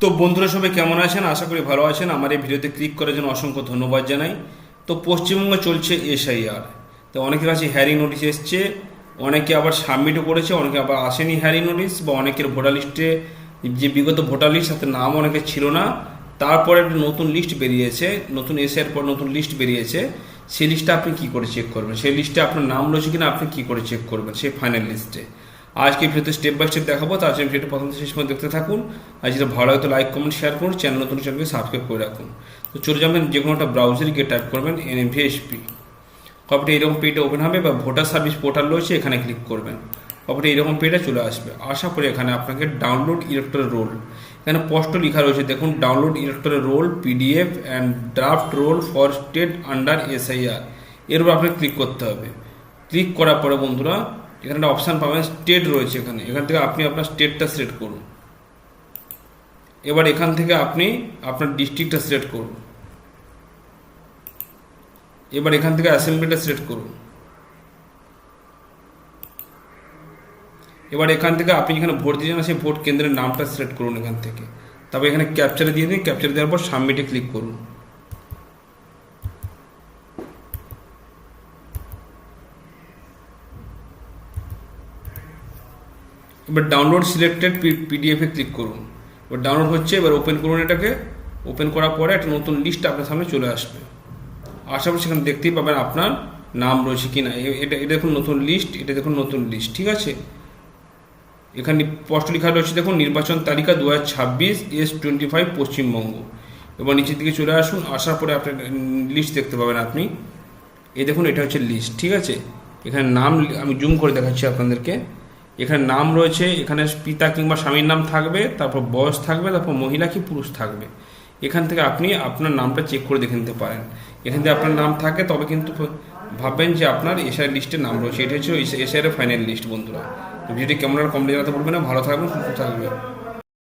তো বন্ধুরা সবাই কেমন আছেন? আশা করি ভালো আছেন। আমার এই ভিডিওতে ক্লিক করার জন্য অসংখ্য ধন্যবাদ জানাই। তো পশ্চিমবঙ্গে চলছে এসআইআর। তো অনেকের কাছে হ্যারিং নোটিশ এসছে, অনেকে আবার সাবমিটও করেছে, অনেকে আবার আসেনি হ্যারিং নোটিশ, বা অনেকের ভোটার লিস্টে যে বিগত ভোটার লিস্ট তাতে নাম অনেকের ছিল না। তারপরে একটা নতুন লিস্ট বেরিয়েছে, নতুন এসআইআর পর নতুন লিস্ট বেরিয়েছে। সেই লিস্টটা আপনি কি করে চেক করবেন? সেই লিস্টে আপনার নাম রয়েছে কিনা আপনি কি করে চেক করবেন সেই ফাইনাল লিস্টে? আজকে ভিডিওতে স্টেপ বাই স্টেপ দেখাবো। তার জন্য ভিডিওটা প্রথম থেকে শেষ পর্যন্ত দেখতে থাকুন। আর যেটা ভালো হয় তো লাইক কমেন্ট শেয়ার করুন, চ্যানেল নতুন চ্যানেলকে সাবস্ক্রাইব করে রাখুন। তো চলে যাবেন যে কোনো একটা ব্রাউজারে গিয়ে টাইপ করবেন NVSP। কপটা এরকম পেজটা ওপেন হবে, বা ভোটার সার্ভিস পোর্টাল রয়েছে, এখানে ক্লিক করবেন। কপটা এরকম পেজটা চলে আসবে। আশা করি এখানে আপনাকে ডাউনলোড ইলেকট্রাল রোল, এখানে স্পষ্ট লেখা রয়েছে দেখুন, download electoral roll PDF and draft roll for state under SIR, এর উপর আপনাকে ক্লিক করতে হবে। ক্লিক করার পরে বন্ধুরা এখানে একটা অপশান পাবেন, স্টেট রয়েছে। এখান থেকে আপনি আপনার স্টেটটা সিলেক্ট করুন। এবার এখান থেকে আপনি আপনার ডিস্ট্রিক্টটা সিলেক্ট করুন। এবার এখান থেকে অ্যাসেম্বলিটা সিলেক্ট করুন। এবার এখান থেকে আপনি যেখানে ভোট দিয়েছেন সেই ভোট কেন্দ্রের নামটা সিলেক্ট করুন এখান থেকে। তারপর এখানে ক্যাপচারে দিয়ে দিন। ক্যাপচারে দেওয়ার পর সাবমিটে ক্লিক করুন। এবার ডাউনলোড সিলেক্টেড PDF এ ক্লিক করুন। এবার ডাউনলোড হচ্ছে, এবার ওপেন করুন এটাকে। ওপেন করার পরে একটা নতুন লিস্ট আপনার সামনে চলে আসবে। আশা করি সেখানে দেখতেই পাবেন আপনার নাম রয়েছে কি না। এটা এটা দেখুন নতুন লিস্ট, এটা দেখুন নতুন লিস্ট, ঠিক আছে। এখানে স্পষ্ট লেখা রয়েছে দেখুন, নির্বাচন তালিকা 2026 S25 পশ্চিমবঙ্গ। এবার নিচের দিকে চলে আসুন। আসার পরে আপনার লিস্ট দেখতে পাবেন আপনি। এই দেখুন এটা হচ্ছে লিস্ট, ঠিক আছে। এখানে নাম আমি জুম করে দেখাচ্ছি আপনাদেরকে। এখানে নাম রয়েছে, এখানে পিতা কিংবা স্বামীর নাম থাকবে, তারপর বয়স থাকবে, তারপর মহিলা কি পুরুষ থাকবে। এখান থেকে আপনি আপনার নামটা চেক করে দেখে নিতে পারেন। এখান থেকে আপনার নাম থাকে তবে কিন্তু ভাববেন যে আপনার এসআই লিস্টের নাম রয়েছে। এটা হচ্ছে এসআইয়ের ফাইনাল লিস্ট বন্ধুরা। ভিডিওটি কেমন আর কমেন্টে জানাতে বলবেন না। ভালো থাকবেন, সুস্থ থাকবেন।